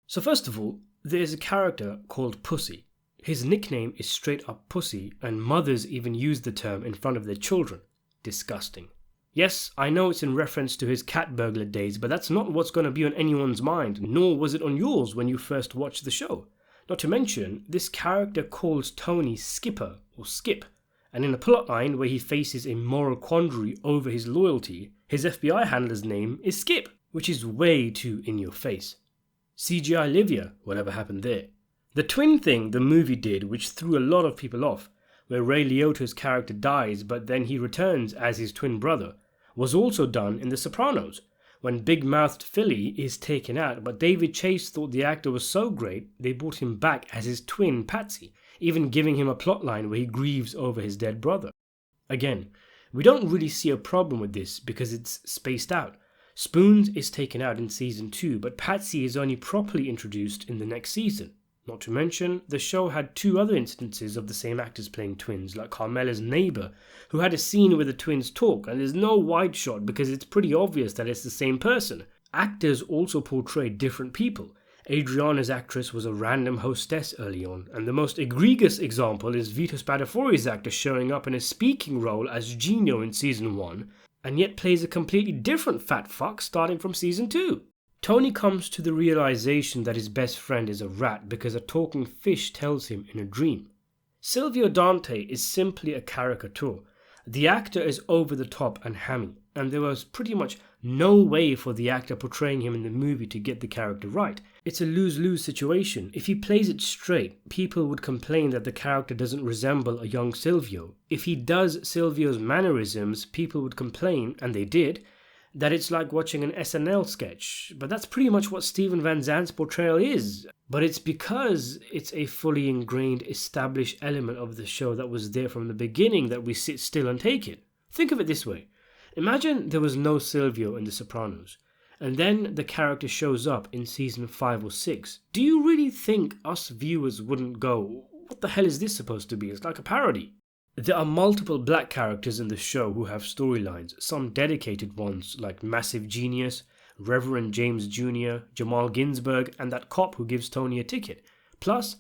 So first of all, there's a character called Pussy. His nickname is straight up Pussy, and mothers even use the term in front of their children. Disgusting. Yes, I know it's in reference to his cat burglar days, but that's not what's going to be on anyone's mind, nor was it on yours when you first watched the show. Not to mention, this character calls Tony Skipper, or Skip, and in a plotline where he faces a moral quandary over his loyalty, his FBI handler's name is Skip, which is way too in your face. CGI Livia, whatever happened there. The twin thing the movie did, which threw a lot of people off, where Ray Liotta's character dies but then he returns as his twin brother, was also done in The Sopranos, when big-mouthed Philly is taken out, but David Chase thought the actor was so great they brought him back as his twin Patsy, even giving him a plotline where he grieves over his dead brother. Again, we don't really see a problem with this because it's spaced out. Spoons is taken out in season 2, but Patsy is only properly introduced in the next season. Not to mention, the show had 2 other instances of the same actors playing twins, like Carmela's neighbour, who had a scene where the twins talk, and there's no wide shot because it's pretty obvious that it's the same person. Actors also portray different people. Adriana's actress was a random hostess early on, and the most egregious example is Vito Spadafori's actor showing up in a speaking role as Gino in season 1, and yet plays a completely different fat fuck starting from season 2. Tony comes to the realization that his best friend is a rat because a talking fish tells him in a dream. Silvio Dante is simply a caricature. The actor is over the top and hammy, and there was pretty much no way for the actor portraying him in the movie to get the character right. It's a lose-lose situation. If he plays it straight, people would complain that the character doesn't resemble a young Silvio. If he does Silvio's mannerisms, people would complain, and they did, that it's like watching an SNL sketch, but that's pretty much what Steven Van Zandt's portrayal is. But it's because it's a fully ingrained, established element of the show that was there from the beginning that we sit still and take it. Think of it this way. Imagine there was no Silvio in The Sopranos, and then the character shows up in season 5 or 6. Do you really think us viewers wouldn't go, what the hell is this supposed to be? It's like a parody. There are multiple black characters in the show who have storylines, some dedicated ones like Massive Genius, Reverend James Jr., Jamal Ginsburg, and that cop who gives Tony a ticket. Plus,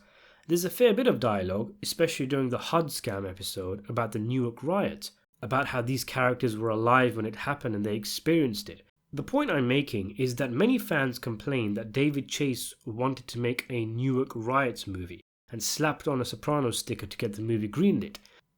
there's a fair bit of dialogue, especially during the HUD scam episode about the Newark riots, about how these characters were alive when it happened and they experienced it. The point I'm making is that many fans complain that David Chase wanted to make a Newark riots movie and slapped on a Sopranos sticker to get the movie greenlit,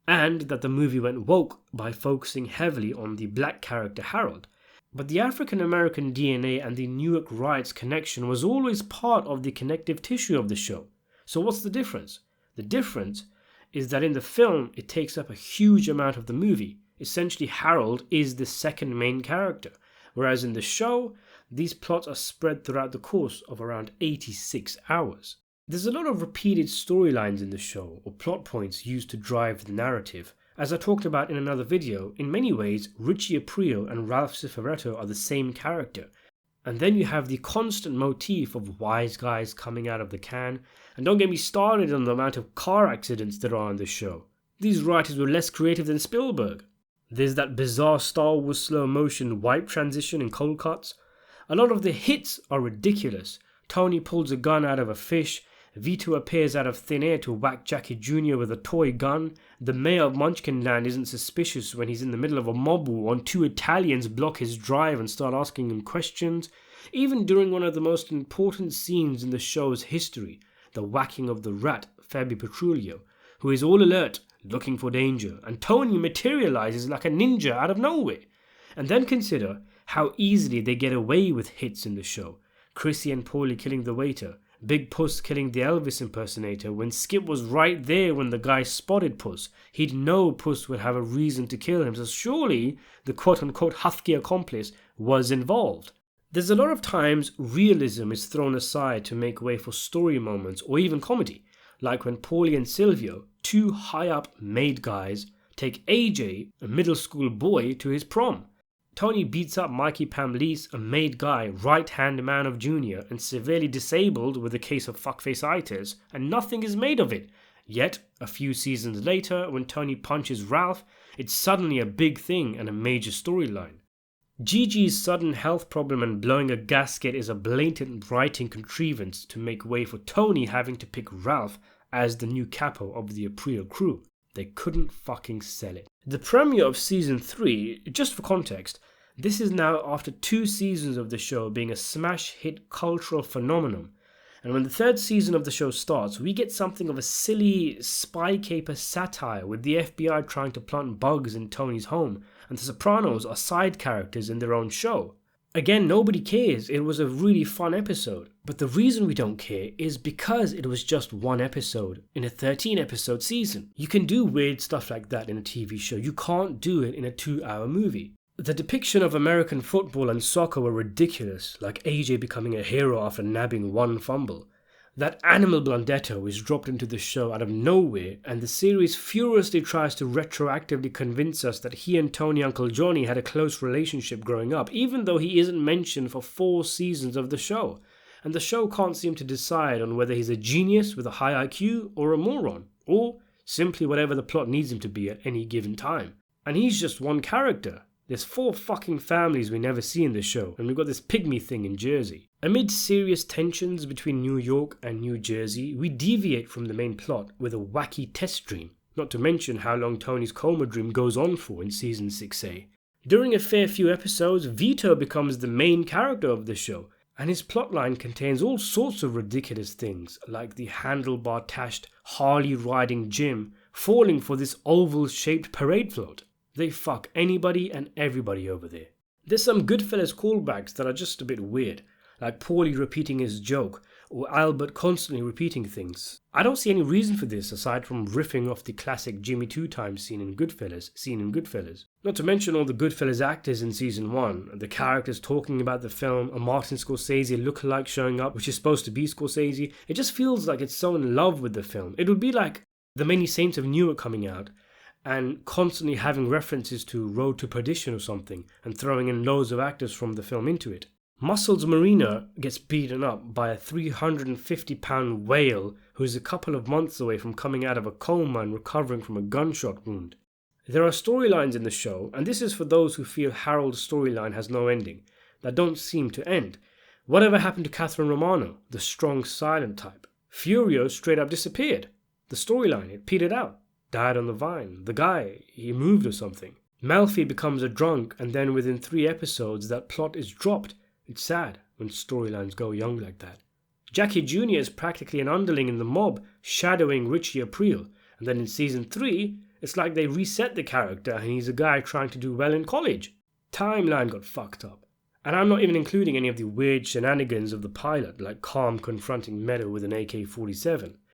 and that the movie went woke by focusing heavily on the black character Harold. But the African American DNA and the Newark riots connection was always part of the connective tissue of the show. So what's the difference? The difference is that in the film it takes up a huge amount of the movie. Essentially, Harold is the second main character, whereas in the show, these plots are spread throughout the course of around 86 hours. There's a lot of repeated storylines in the show, or plot points used to drive the narrative. As I talked about in another video, in many ways, Richie Aprile and Ralph Cifaretto are the same character. And then you have the constant motif of wise guys coming out of the can, and don't get me started on the amount of car accidents there are in the show. These writers were less creative than Spielberg. There's that bizarre Star Wars slow motion wipe transition in cold cuts. A lot of the hits are ridiculous. Tony pulls a gun out of a fish, Vito appears out of thin air to whack Jackie Jr. with a toy gun. The mayor of Munchkinland isn't suspicious when he's in the middle of a mob war and 2 Italians block his drive and start asking him questions. Even during one of the most important scenes in the show's history, the whacking of the rat, Fabi Petrulio, who is all alert, looking for danger, and Tony materializes like a ninja out of nowhere. And then consider how easily they get away with hits in the show. Chrissy and Paulie killing the waiter, Big Puss killing the Elvis impersonator when Skip was right there when the guy spotted Puss. He'd know Puss would have a reason to kill him, so surely the quote-unquote husky accomplice was involved. There's a lot of times realism is thrown aside to make way for story moments or even comedy, like when Paulie and Silvio, 2 high-up made guys, take AJ, a middle school boy, to his prom. Tony beats up Mikey Pamlice, a made guy, right-hand man of Junior, and severely disabled with a case of fuckface-itis, and nothing is made of it. Yet, a few seasons later, when Tony punches Ralph, it's suddenly a big thing and a major storyline. Gigi's sudden health problem and blowing a gasket is a blatant writing contrivance to make way for Tony having to pick Ralph as the new capo of the April crew. They couldn't fucking sell it. The premiere of season 3, just for context, this is now after 2 seasons of the show being a smash hit cultural phenomenon. And when the 3rd season of the show starts, we get something of a silly spy caper satire with the FBI trying to plant bugs in Tony's home, and the Sopranos are side characters in their own show. Again, nobody cares, it was a really fun episode. But the reason we don't care is because it was just 1 episode in a 13 episode season. You can do weird stuff like that in a TV show, you can't do it in a 2-hour movie. The depiction of American football and soccer were ridiculous, like AJ becoming a hero after nabbing 1 fumble. That animal blundetto is dropped into the show out of nowhere, and the series furiously tries to retroactively convince us that he and Tony Uncle Johnny had a close relationship growing up, even though he isn't mentioned for 4 seasons of the show. And the show can't seem to decide on whether he's a genius with a high IQ or a moron, or simply whatever the plot needs him to be at any given time. And he's just one character. There's 4 fucking families we never see in the show, and we've got this pygmy thing in Jersey. Amid serious tensions between New York and New Jersey, we deviate from the main plot with a wacky test dream, not to mention how long Tony's coma dream goes on for in season 6A. During a fair few episodes, Vito becomes the main character of the show, and his plotline contains all sorts of ridiculous things, like the handlebar-tashed, Harley-riding Jim falling for this oval-shaped parade float. They fuck anybody and everybody over there. There's some Goodfellas callbacks that are just a bit weird, like Paulie repeating his joke, or Albert constantly repeating things. I don't see any reason for this aside from riffing off the classic Jimmy 2 scene in Goodfellas. Not to mention all the Goodfellas actors in season 1, the characters talking about the film, a Martin Scorsese lookalike showing up, which is supposed to be Scorsese. It just feels like it's so in love with the film. It would be like The Many Saints of Newark coming out, and constantly having references to Road to Perdition or something, and throwing in loads of actors from the film into it. Muscles Marina gets beaten up by a 350-pound whale who is a couple of months away from coming out of a coma and recovering from a gunshot wound. There are storylines in the show, and this is for those who feel Harold's storyline has no ending, that don't seem to end. Whatever happened to Catherine Romano, the strong silent type? Furio straight up disappeared. The storyline, it petered out. Died on the vine. The guy, he moved or something. Melfi becomes a drunk, and then within 3 episodes that plot is dropped. It's sad when storylines go young like that. Jackie Jr. is practically an underling in the mob, shadowing Richie April, and then in season 3, it's like they reset the character and he's a guy trying to do well in college. Timeline got fucked up. And I'm not even including any of the weird shenanigans of the pilot, like Calm confronting Meadow with an AK-47.